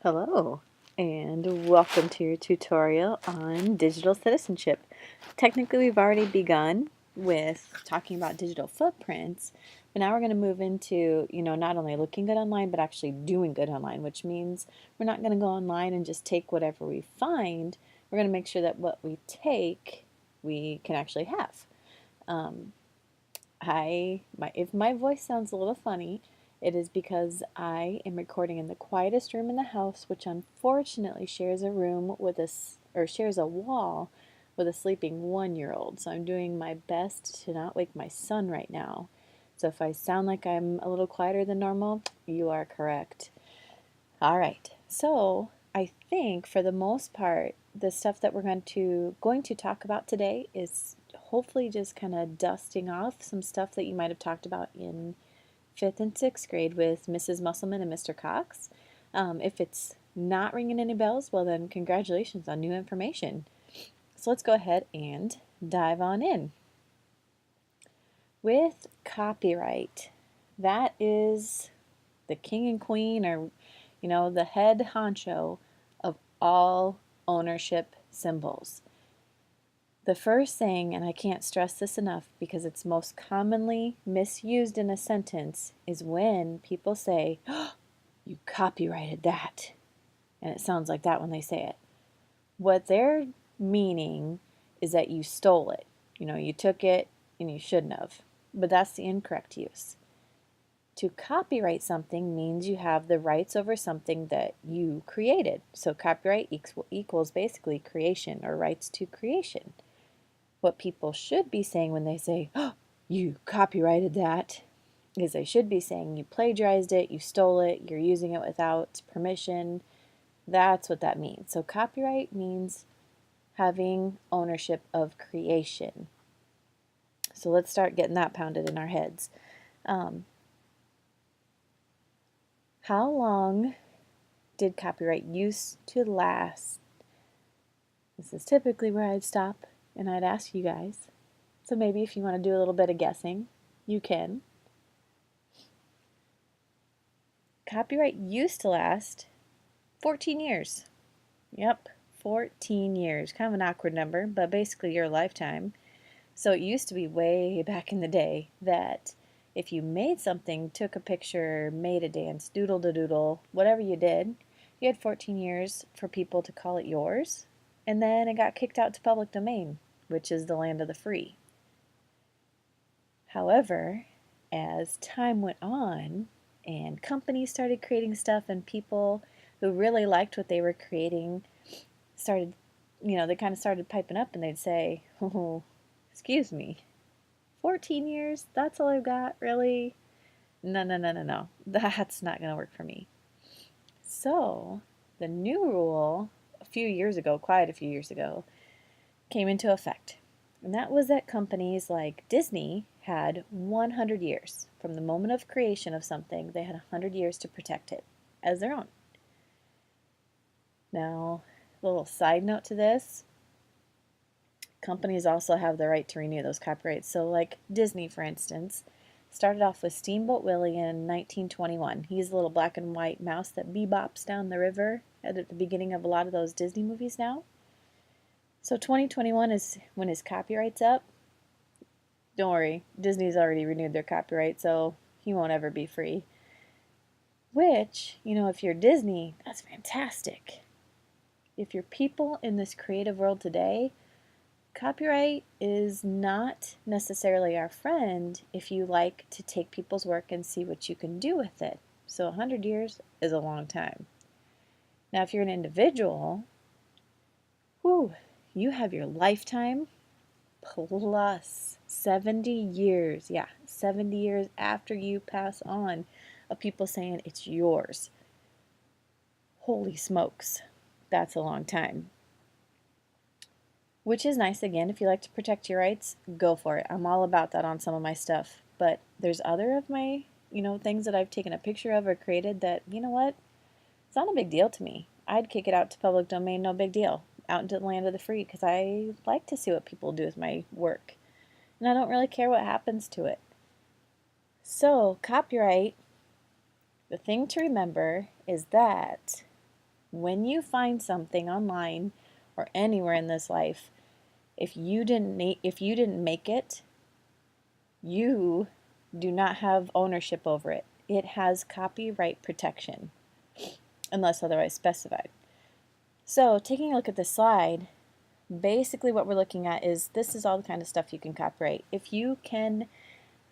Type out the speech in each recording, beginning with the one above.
Hello, and welcome to your tutorial on digital citizenship. Technically, we've already begun with talking about digital footprints, but now we're going to move into, not only looking good online, but actually doing good online, which means we're not going to go online and just take whatever we find. We're going to make sure that what we take, we can actually have. If my voice sounds a little funny, it is because I am recording in the quietest room in the house, which unfortunately shares a room with shares a wall with a sleeping 1-year-old. So I'm doing my best to not wake my son right now. So if I sound like I'm a little quieter than normal, you are correct. All right. So I think for the most part, the stuff that we're going to talk about today is hopefully just kind of dusting off some stuff that you might have talked about in 5th and 6th grade with Mrs. Musselman and Mr. Cox. If it's not ringing any bells, well then congratulations on new information. So let's go ahead and dive on in. With copyright, that is the king and queen, or the head honcho of all ownership symbols. The first thing, and I can't stress this enough because it's most commonly misused in a sentence, is when people say, "Oh, you copyrighted that." And it sounds like that when they say it. What they're meaning is that you stole it. You took it and you shouldn't have. But that's the incorrect use. To copyright something means you have the rights over something that you created. So copyright equals basically creation, or rights to creation. What people should be saying when they say, "Oh, you copyrighted that," is they should be saying you plagiarized it, you stole it, you're using it without permission. That's what that means. So copyright means having ownership of creation. So let's start getting that pounded in our heads. How long did copyright used to last? This is typically where I'd stop and I'd ask you guys. So maybe if you want to do a little bit of guessing, you can. Copyright used to last 14 years. Yep, 14 years. Kind of an awkward number, but basically your lifetime. So it used to be way back in the day that if you made something, took a picture, made a dance, doodle-de-doodle, whatever you did, you had 14 years for people to call it yours, and then it got kicked out to public domain, which is the land of the free. However, as time went on and companies started creating stuff and people who really liked what they were creating started, they kind of started piping up and they'd say, "Oh, excuse me, 14 years? That's all I've got? Really? No, no, no, no, no. That's not going to work for me." So the new rule quite a few years ago, came into effect. And that was that companies like Disney had 100 years. From the moment of creation of something, they had 100 years to protect it as their own. Now, a little side note to this, companies also have the right to renew those copyrights. So like Disney, for instance, started off with Steamboat Willie in 1921. He's the little black and white mouse that bebops down the river at the beginning of a lot of those Disney movies now. So 2021 is when his copyright's up. Don't worry, Disney's already renewed their copyright, so he won't ever be free. Which, if you're Disney, that's fantastic. If you're people in this creative world today, copyright is not necessarily our friend if you like to take people's work and see what you can do with it. So 100 years is a long time. Now, if you're an individual, you have your lifetime plus 70 years. Yeah, 70 years after you pass on of people saying it's yours. Holy smokes, that's a long time. Which is nice. Again, if you like to protect your rights, go for it. I'm all about that on some of my stuff. But there's other of my, things that I've taken a picture of or created that, it's not a big deal to me. I'd kick it out to public domain, no big deal. Out into the land of the free, because I like to see what people do with my work. And I don't really care what happens to it. So, copyright, the thing to remember is that When you find something online or anywhere in this life, if you didn't make it, you do not have ownership over it. It has copyright protection unless otherwise specified. So, taking a look at this slide, basically what we're looking at is this is all the kind of stuff you can copyright. If you can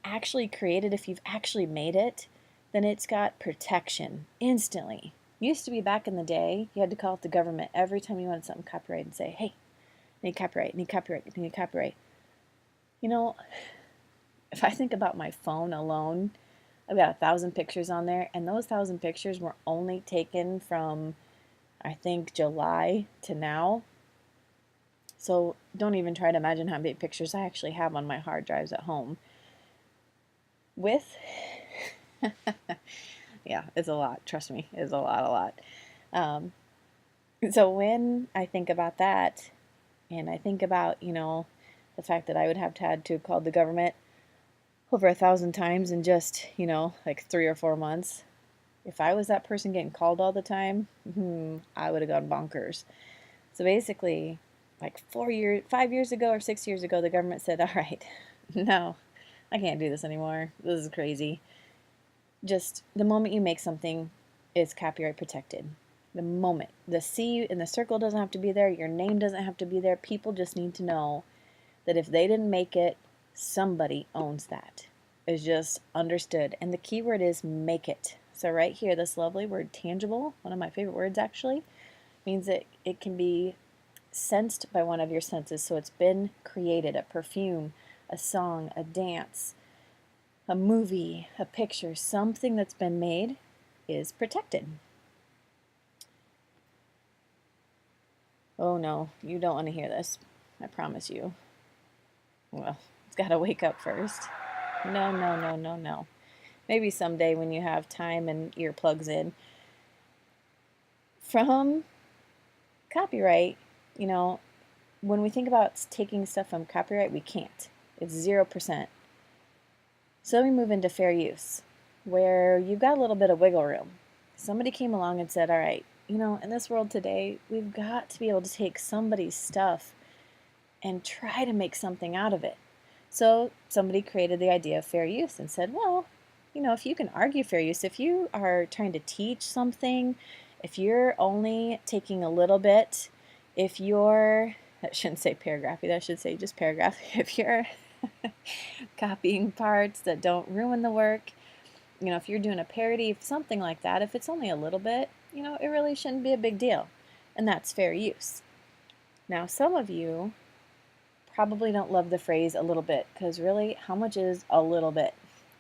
actually create it, if you've actually made it, then it's got protection instantly. Used to be back in the day, you had to call up the government every time you wanted something copyrighted and say, hey, I need copyright, I need copyright, I need copyright. You know, if I think about my phone alone, I've got 1,000 pictures on there, and those 1,000 pictures were only taken from, I think, July to now. So don't even try to imagine how many pictures I actually have on my hard drives at home. With, yeah, it's a lot. Trust me, it's a lot. So when I think about that, and I think about, the fact that I would have had to call the government over 1,000 times in just, like 3 or 4 months. If I was that person getting called all the time, I would have gone bonkers. So basically, like 5 years ago or 6 years ago, the government said, all right, no, I can't do this anymore. This is crazy. Just the moment you make something, it's copyright protected. The moment. The C in the circle doesn't have to be there. Your name doesn't have to be there. People just need to know that if they didn't make it, somebody owns that. It's just understood. And the key word is make it. So right here, this lovely word tangible, one of my favorite words actually, means that it can be sensed by one of your senses. So it's been created, a perfume, a song, a dance, a movie, a picture, something that's been made is protected. Oh no, you don't want to hear this. I promise you. Well, it's got to wake up first. No. Maybe someday when you have time and earplugs in. From copyright, when we think about taking stuff from copyright, we can't. It's 0%. So then we move into fair use, where you've got a little bit of wiggle room. Somebody came along and said, all right, in this world today, we've got to be able to take somebody's stuff and try to make something out of it. So somebody created the idea of fair use and said, well, if you can argue fair use, if you are trying to teach something, if you're only taking a little bit, if you're, that shouldn't say paragraph, that should say just paragraph, if you're copying parts that don't ruin the work, if you're doing a parody, something like that, if it's only a little bit, it really shouldn't be a big deal. And that's fair use. Now, some of you probably don't love the phrase a little bit, because really, how much is a little bit?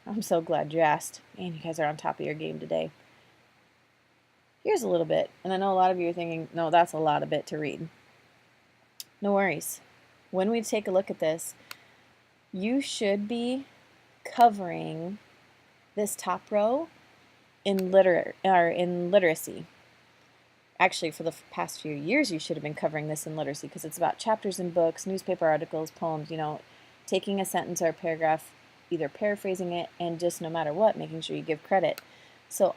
I'm so glad you asked. Man, you guys are on top of your game today. Here's a little bit, and I know a lot of you are thinking, no, that's a lot of bit to read. No worries. When we take a look at this, you should be covering this top row in literacy. Actually, for the past few years, you should have been covering this in literacy, because it's about chapters in books, newspaper articles, poems, taking a sentence or a paragraph, either paraphrasing it, and just no matter what, making sure you give credit. So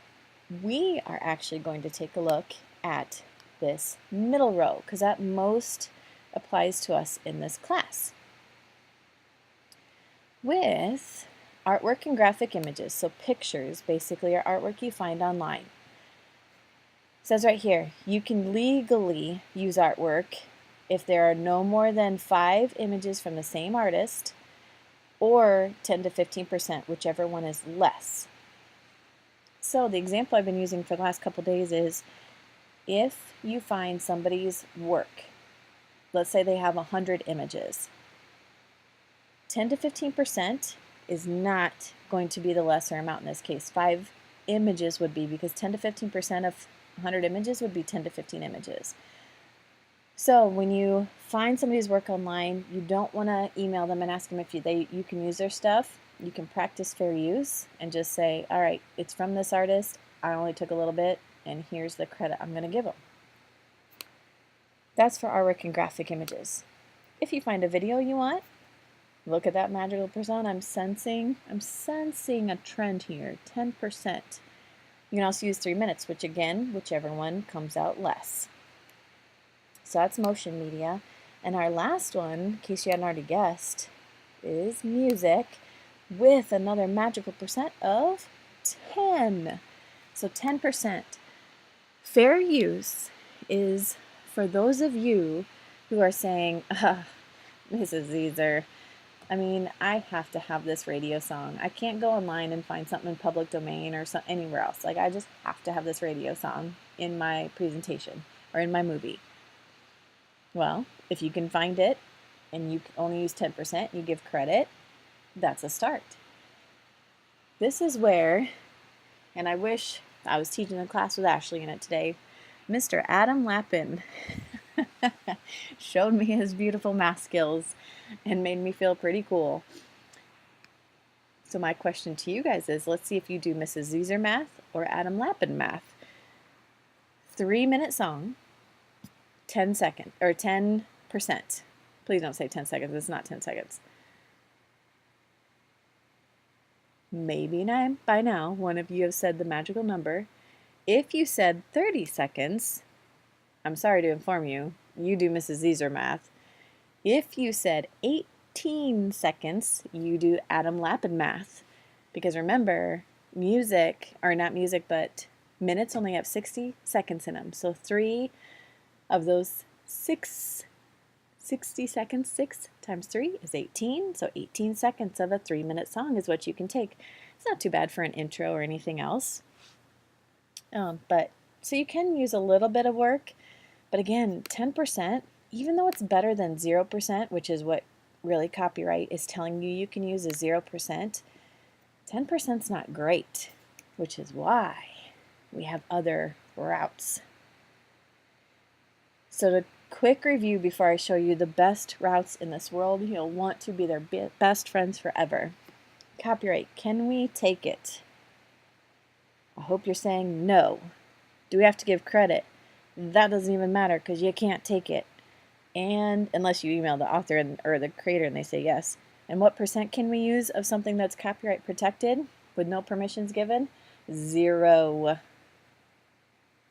we are actually going to take a look at this middle row, because that most applies to us in this class. With artwork and graphic images, so pictures basically are artwork you find online. It says right here, you can legally use artwork if there are no more than 5 images from the same artist, or 10 to 15%, whichever one is less. So the example I've been using for the last couple days is, if you find somebody's work, let's say they have 100 images, 10 to 15% is not going to be the lesser amount in this case. 5 images would be, because 10 to 15% of 100 images would be 10 to 15 images. So when you find somebody's work online, you don't want to email them and ask them if you can use their stuff. You can practice fair use and just say, all right, it's from this artist, I only took a little bit, and here's the credit I'm going to give them. That's for artwork and graphic images. If you find a video you want, look at that magical percent. I'm sensing a trend here, 10%. You can also use 3 minutes, which again, whichever one comes out less. So that's motion media. And our last one, in case you hadn't already guessed, is music with another magical percent of 10. So 10%. Fair use is for those of you who are saying, Mrs. Zeezer, I mean, I have to have this radio song. I can't go online and find something in public domain or anywhere else. Like, I just have to have this radio song in my presentation or in my movie. Well, if you can find it and you only use 10%, you give credit, that's a start. This is where, and I wish I was teaching a class with Ashley in it today, Mr. Adam Lappin showed me his beautiful math skills and made me feel pretty cool. So my question to you guys is, let's see if you do Mrs. Zeezer math or Adam Lappin math. 3-minute song, 10 seconds, or 10%. Please don't say 10 seconds, it's not 10 seconds. Maybe by now one of you have said the magical number. If you said 30 seconds, I'm sorry to inform you, you do Mrs. Zeezer math. If you said 18 seconds, you do Adam Lappin math. Because remember, music, or not music, but minutes only have 60 seconds in them. So 3 of those 60 seconds, 6 times 3 is 18. So 18 seconds of a 3-minute song is what you can take. It's not too bad for an intro or anything else. But so you can use a little bit of work, but again, 10%, even though it's better than 0%, which is what really copyright is telling you you can use a 0%, 10% is not great, which is why we have other routes. So to quick review before I show you the best routes in this world, you'll want to be their best friends forever. Copyright, can we take it? I hope you're saying no. Do we have to give credit? That doesn't even matter because you can't take it. And unless you email the author or the creator and they say yes. And what percent can we use of something that's copyright protected with no permissions given? 0.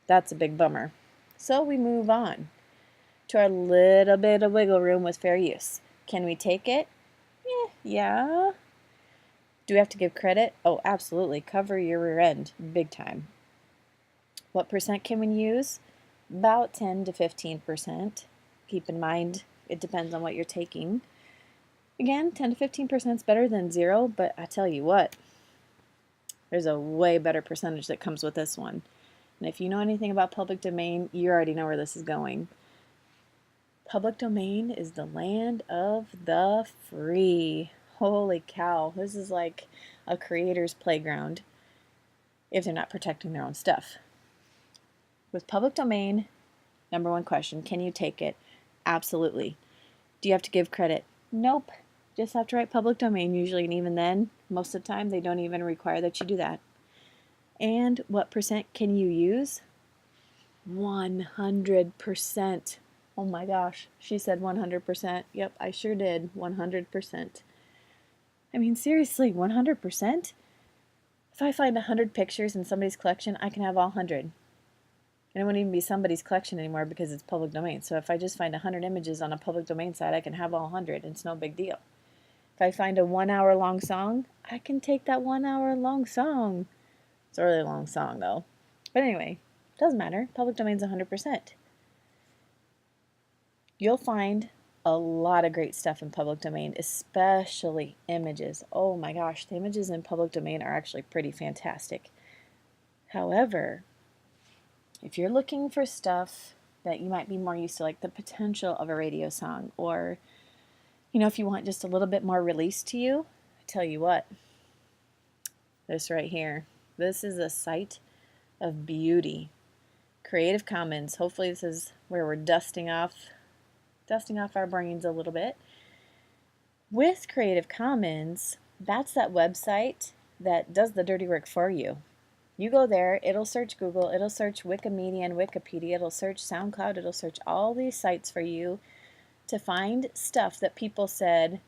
That's a big bummer. So we move on to our little bit of wiggle room with fair use. Can we take it? Yeah. Do we have to give credit? Oh, absolutely. Cover your rear end, big time. What percent can we use? About 10 to 15%. Keep in mind, it depends on what you're taking. Again, 10 to 15% is better than 0, but I tell you what, there's a way better percentage that comes with this one. And if you know anything about public domain, you already know where this is going. Public domain is the land of the free. Holy cow, this is like a creator's playground if they're not protecting their own stuff. With public domain, number one question, can you take it? Absolutely. Do you have to give credit? Nope. Just have to write public domain usually, and even then, most of the time, they don't even require that you do that. And what percent can you use? 100%. Oh my gosh, she said 100%. Yep, I sure did. 100%. I mean, seriously, 100%? If I find 100 pictures in somebody's collection, I can have all 100. And it wouldn't even be somebody's collection anymore because it's public domain. So if I just find 100 images on a public domain site, I can have all 100. It's no big deal. If I find a 1 hour long song, I can take that 1 hour long song. It's a really long song though. But anyway, doesn't matter. Public domain's 100%. You'll find a lot of great stuff in public domain, especially images. Oh my gosh, the images in public domain are actually pretty fantastic. However, if you're looking for stuff that you might be more used to, like the potential of a radio song, or, you know, if you want just a little bit more release to you, I tell you what, this right here, this is a sight of beauty. Creative Commons. Hopefully this is where we're dusting off our brains a little bit. With Creative Commons, that's that website that does the dirty work for you. You go there, it'll search Google, it'll search Wikimedia and Wikipedia, it'll search SoundCloud, it'll search all these sites for you to find stuff that people said,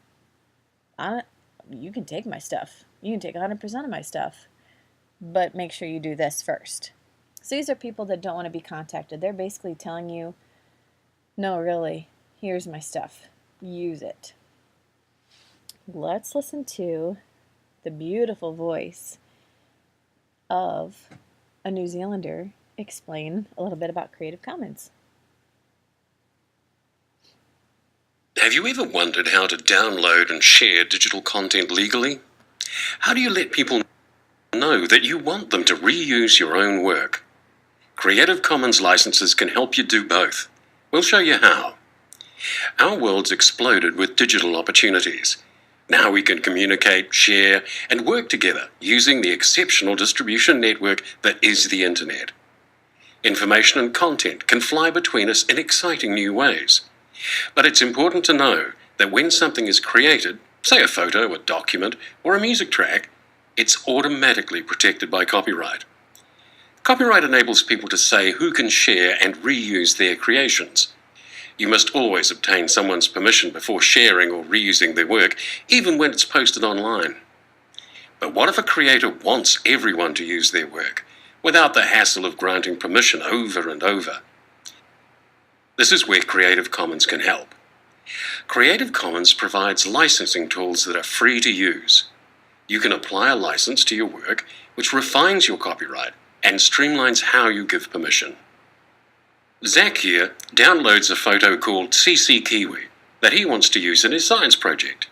you can take my stuff. You can take 100% of my stuff. but make sure you do this first. So these are people that don't want to be contacted. They're basically telling you, no, really, here's my stuff. Use it. Let's listen to the beautiful voice of a New Zealander explain a little bit about Creative Commons. Have you ever wondered how to download and share digital content legally? How do you let people know that you want them to reuse your own work? Creative Commons licenses can help you do both. We'll show you how. Our world's exploded with digital opportunities. Now we can communicate, share, and work together using the exceptional distribution network that is the Internet. Information and content can fly between us in exciting new ways. But it's important to know that when something is created, say a photo, a document, or a music track, it's automatically protected by copyright. Copyright enables people to say who can share and reuse their creations. You must always obtain someone's permission before sharing or reusing their work, even when it's posted online. But what if a creator wants everyone to use their work, without the hassle of granting permission over and over? This is where Creative Commons can help. Creative Commons provides licensing tools that are free to use. You can apply a license to your work, which refines your copyright and streamlines how you give permission. Zach here downloads a photo called CC Kiwi that he wants to use in his science project.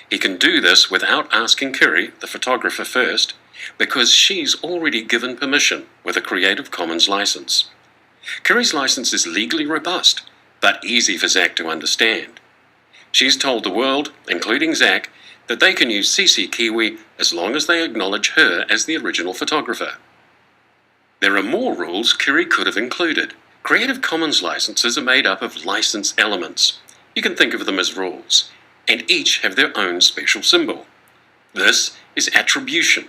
He can do this without asking Kiri, the photographer, first, because she's already given permission with a Creative Commons license. Kiri's license is legally robust, but easy for Zach to understand. She's told the world, including Zach, that they can use CC Kiwi as long as they acknowledge her as the original photographer. There are more rules Kiri could have included. Creative Commons licenses are made up of license elements. You can think of them as rules, and each have their own special symbol. This is attribution.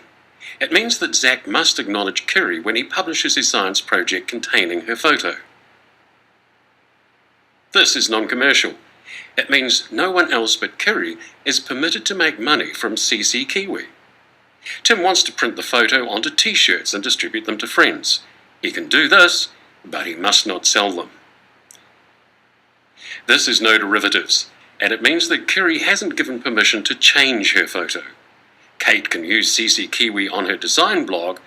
It means that Zach must acknowledge Kiri when he publishes his science project containing her photo. This is non-commercial. It means no one else but Kiri is permitted to make money from CC Kiwi. Tim wants to print the photo onto t-shirts and distribute them to friends. He can do this, but he must not sell them. This is no derivatives, and it means that Kiri hasn't given permission to change her photo. Kate can use CC Kiwi on her design blog,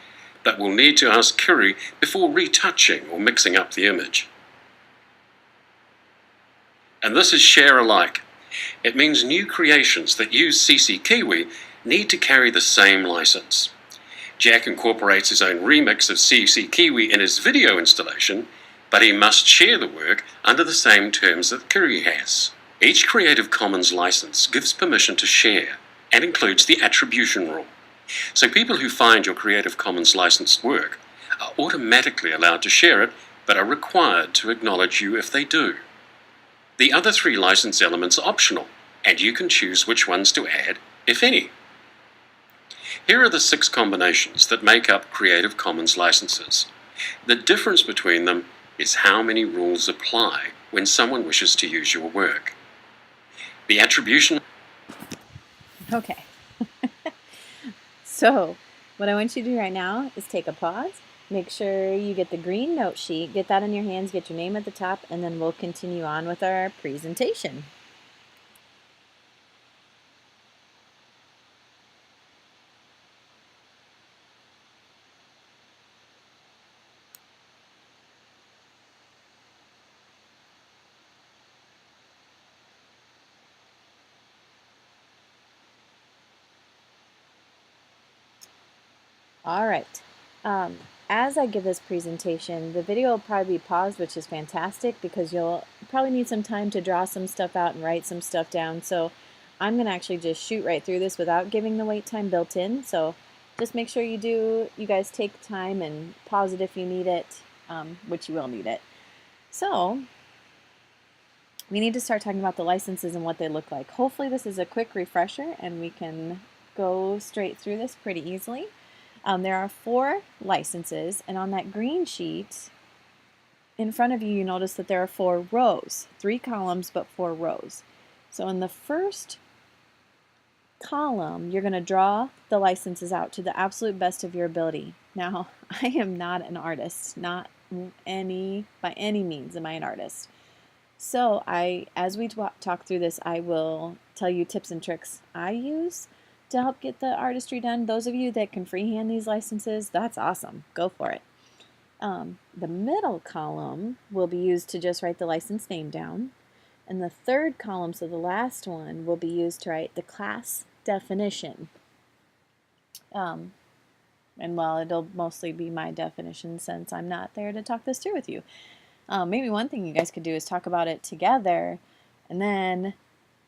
but will need to ask Kiri before retouching or mixing up the image. And this is share alike. It means new creations that use CC Kiwi need to carry the same license. Jack incorporates his own remix of CC Kiwi in his video installation, but he must share the work under the same terms that Kiri has. Each Creative Commons license gives permission to share and includes the attribution rule. So people who find your Creative Commons licensed work are automatically allowed to share it, but are required to acknowledge you if they do. The other three license elements are optional, and you can choose which ones to add, if any. Here are the 6 combinations that make up Creative Commons licenses. The difference between them is how many rules apply when someone wishes to use your work. The attribution... Okay. So, what I want you to do right now is take a pause. Make sure you get the green note sheet, get that in your hands, get your name at the top, and then we'll continue on with our presentation. All right. As I give this presentation, the video will probably be paused, which is fantastic because you'll probably need some time to draw some stuff out and write some stuff down. So I'm going to actually just shoot right through this without giving the wait time built in. So just make sure you guys take time and pause it if you need it, which you will need it. So we need to start talking about the licenses and what they look like. Hopefully this is a quick refresher and we can go straight through this pretty easily. There are 4 licenses, and on that green sheet in front of you, you notice that there are 4 rows, 3 columns, but 4 rows. So in the first column, you're going to draw the licenses out to the absolute best of your ability. Now, I am not an artist, not by any means am I an artist. So as we talk through this, I will tell you tips and tricks I use to help get the artistry done. Those of you that can freehand these licenses, that's awesome. Go for it. The middle column will be used to just write the license name down. And the third column, so the last one, will be used to write the class definition. And well, it'll mostly be my definition since I'm not there to talk this through with you. Maybe one thing you guys could do is talk about it together and then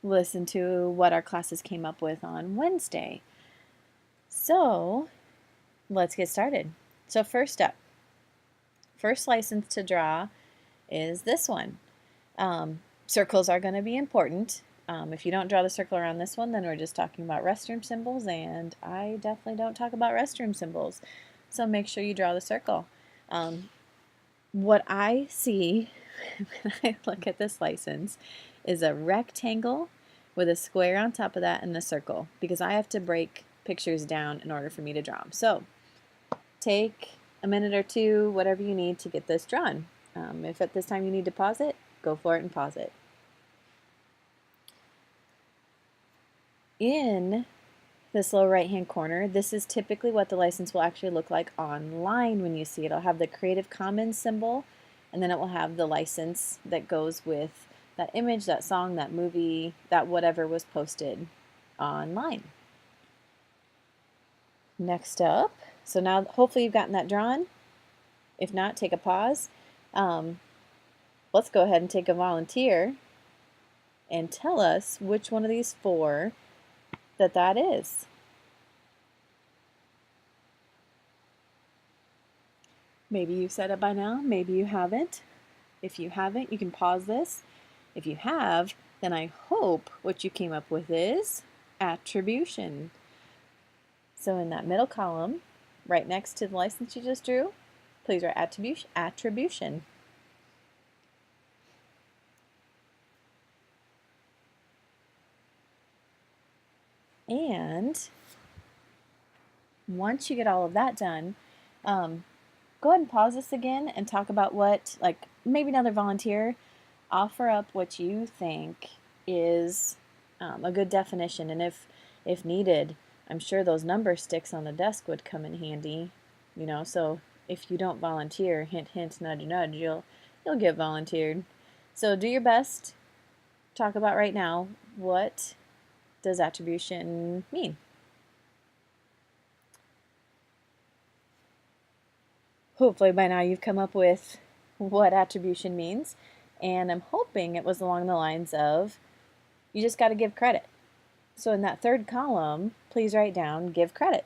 listen to what our classes came up with on Wednesday. So let's get started. So first up, first license to draw is this one. Circles are going to be important. If you don't draw the circle around this one, then we're just talking about restroom symbols, and I definitely don't talk about restroom symbols. So make sure you draw the circle. What I see when I look at this license is a rectangle with a square on top of that and a circle, because I have to break pictures down in order for me to draw them. So take a minute or two, whatever you need to get this drawn. If at this time you need to pause it, go for it and pause it. In this lower right hand corner, this is typically what the license will actually look like online when you see it. It'll have the Creative Commons symbol, and then it will have the license that goes with that image, that song, that movie, that whatever was posted online. Next up, so now hopefully you've gotten that drawn. If not, take a pause. Let's go ahead and take a volunteer and tell us which one of these four that is. Maybe you've said it by now, maybe you haven't. If you haven't, you can pause this. If you have, then I hope what you came up with is attribution. So in that middle column, right next to the license you just drew, please write attribution. And once you get all of that done, go ahead and pause this again and talk about what, like maybe another volunteer, offer up what you think is a good definition. And if needed, I'm sure those number sticks on the desk would come in handy, so if you don't volunteer, hint, hint, nudge, nudge, you'll get volunteered. So do your best. Talk about right now, what does attribution mean? Hopefully by now you've come up with what attribution means, and I'm hoping it was along the lines of you just got to give credit. So in that third column, please write down give credit,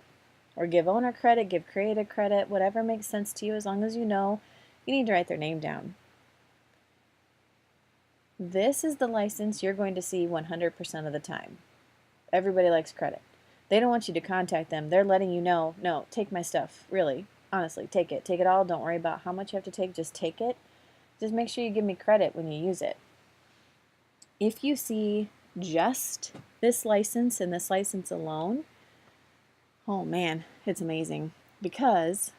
or give owner credit, give creator credit, whatever makes sense to you, as long as you know you need to write their name down. This is the license you're going to see 100% of the time. Everybody likes credit. They don't want you to contact them. They're letting you know, no, take my stuff, really. Honestly, take it. Take it all. Don't worry about how much you have to take. Just take it. Just make sure you give me credit when you use it. If you see just this license and this license alone, oh man, it's amazing, because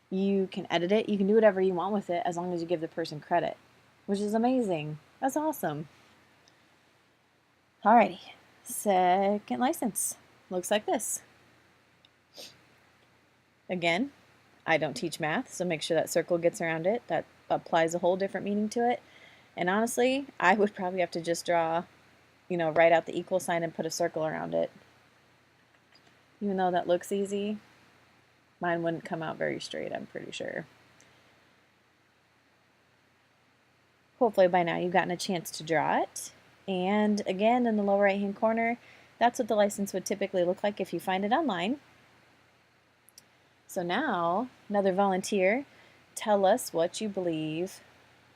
you can edit it. You can do whatever you want with it as long as you give the person credit, which is amazing. That's awesome. Alrighty, second license looks like this. Again, I don't teach math, so make sure that circle gets around it. That applies a whole different meaning to it. And honestly, I would probably have to just draw, write out the equal sign and put a circle around it. Even though that looks easy, mine wouldn't come out very straight, I'm pretty sure. Hopefully by now you've gotten a chance to draw it. And again, in the lower right hand corner, that's what the license would typically look like if you find it online. So now, another volunteer, tell us what you believe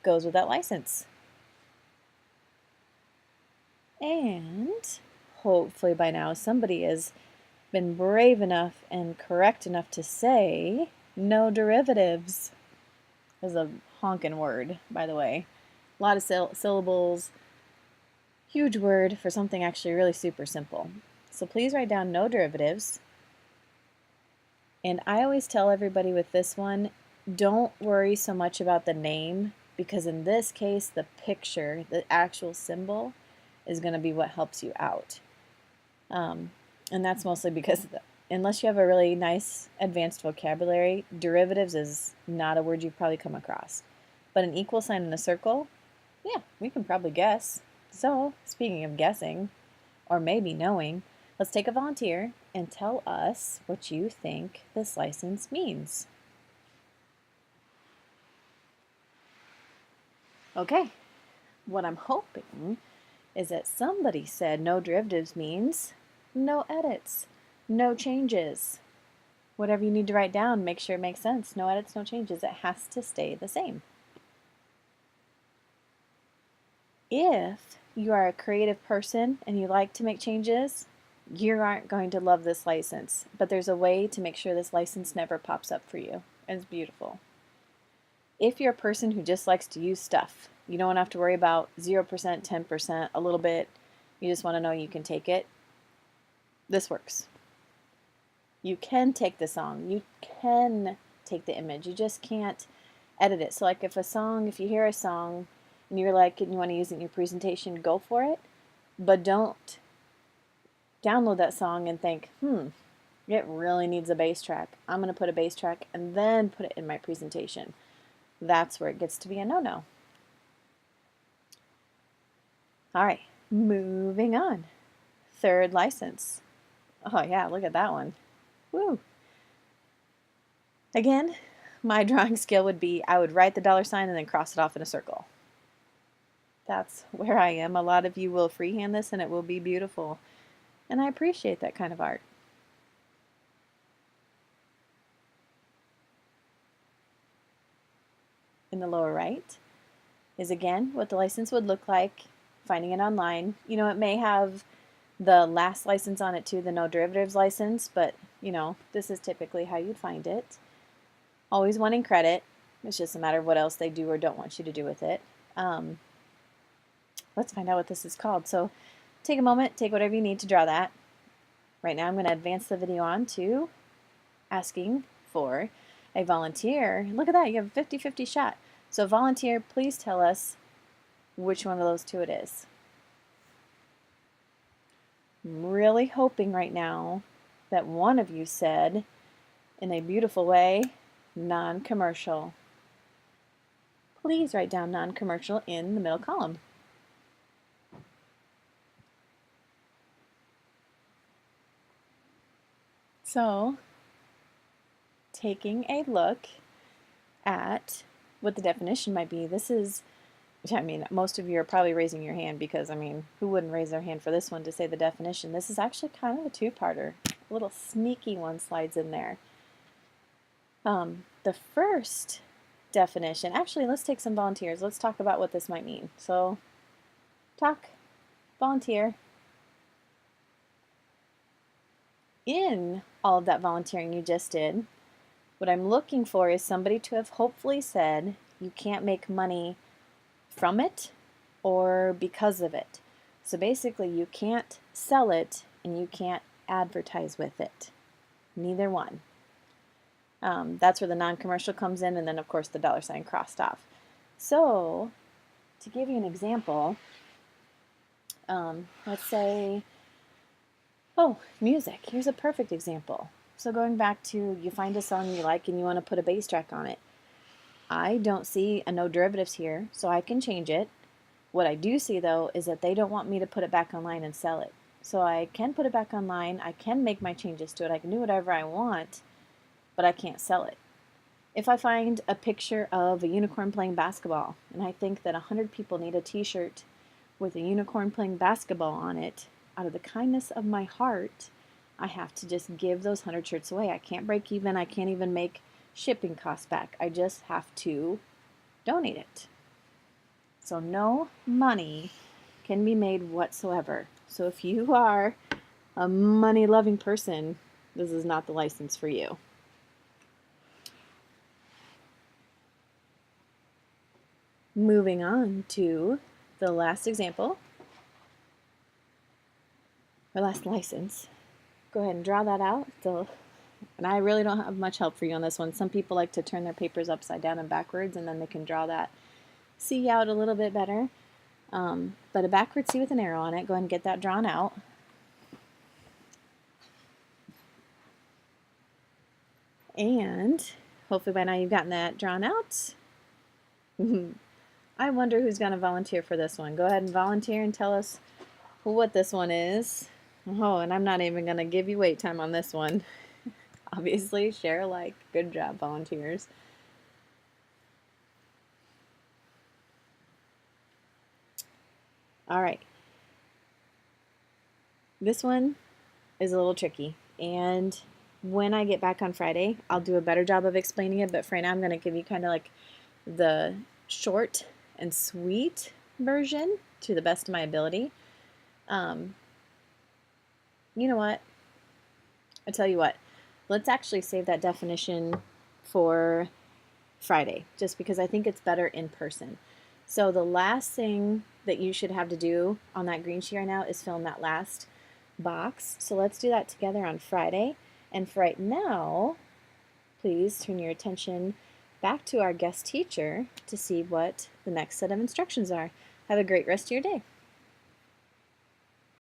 goes with that license. And hopefully by now somebody has been brave enough and correct enough to say no derivatives. Is a honkin' word, by the way. A lot of syllables, huge word for something actually really super simple. So please write down no derivatives. And I always tell everybody with this one, don't worry so much about the name, because in this case, the picture, the actual symbol, is going to be what helps you out. And that's mostly because unless you have a really nice advanced vocabulary, derivatives is not a word you've probably come across. But an equal sign and a circle, yeah, we can probably guess. So, speaking of guessing, or maybe knowing, let's take a volunteer and tell us what you think this license means. Okay, what I'm hoping is that somebody said no derivatives means no edits, no changes. Whatever you need to write down, make sure it makes sense. No edits, no changes. It has to stay the same. If you are a creative person and you like to make changes, you aren't going to love this license. But there's a way to make sure this license never pops up for you. It's beautiful. If you're a person who just likes to use stuff, you don't have to worry about 0%, 10%, a little bit, you just want to know you can take it, this works. You can take the song, you can take the image, you just can't edit it. So like if you hear a song and you're like, and you want to use it in your presentation, go for it, but don't download that song and think, it really needs a bass track. I'm going to put a bass track and then put it in my presentation. That's where it gets to be a no-no. All right, moving on. Third license. Oh yeah, look at that one. Woo. Again, my drawing skill would be I would write the $sign and then cross it off in a circle. That's where I am. A lot of you will freehand this and it will be beautiful. And I appreciate that kind of art. In the lower right is again what the license would look like, finding it online. You know, it may have the last license on it too, the no derivatives license, but you know, this is typically how you'd find it. Always wanting credit. It's just a matter of what else they do or don't want you to do with it. Let's find out what this is called. So take a moment, take whatever you need to draw that. Right now I'm going to advance the video on to asking for a volunteer. Look at that, you have a 50-50 shot. So volunteer, please tell us which one of those two it is. I'm really hoping right now that one of you said, in a beautiful way, non-commercial. Please write down non-commercial in the middle column. So, taking a look at what the definition might be, this is, I mean, most of you are probably raising your hand because, I mean, who wouldn't raise their hand for this one to say the definition? This is actually kind of a two-parter. A little sneaky one slides in there. The first definition, actually, let's take some volunteers. Let's talk about what this might mean. So, talk, volunteer. In all of that volunteering you just did, what I'm looking for is somebody to have hopefully said you can't make money from it or because of it. So basically you can't sell it and you can't advertise with it. Neither one. That's where the non-commercial comes in, and then of course the $sign crossed off. So to give you an example, let's say, oh, music. Here's a perfect example. So going back to you find a song you like and you want to put a bass track on it. I don't see a no derivatives here, so I can change it. What I do see though is that they don't want me to put it back online and sell it. So I can put it back online, I can make my changes to it, I can do whatever I want, but I can't sell it. If I find a picture of a unicorn playing basketball, and I think that 100 people need a t-shirt with a unicorn playing basketball on it, out of the kindness of my heart, I have to just give those 100 shirts away. I can't break even, I can't even make shipping costs back. I just have to donate it. So no money can be made whatsoever. So if you are a money-loving person, this is not the license for you. Moving on to the last example. or last license. Go ahead and draw that out. And I really don't have much help for you on this one. Some people like to turn their papers upside down and backwards, and then they can draw that C out a little bit better. But a backward C with an arrow on it, go ahead and get that drawn out. And hopefully by now you've gotten that drawn out. I wonder who's going to volunteer for this one. Go ahead and volunteer and tell us what this one is. Oh, and I'm not even going to give you wait time on this one. Obviously, share a like. Good job, volunteers. All right. This one is a little tricky, and when I get back on Friday, I'll do a better job of explaining it, but for now I'm going to give you kind of like the short and sweet version to the best of my ability. You know what? I tell you what, let's actually save that definition for Friday, just because I think it's better in person. So the last thing that you should have to do on that green sheet right now is fill in that last box. So let's do that together on Friday. And for right now, please turn your attention back to our guest teacher to see what the next set of instructions are. Have a great rest of your day.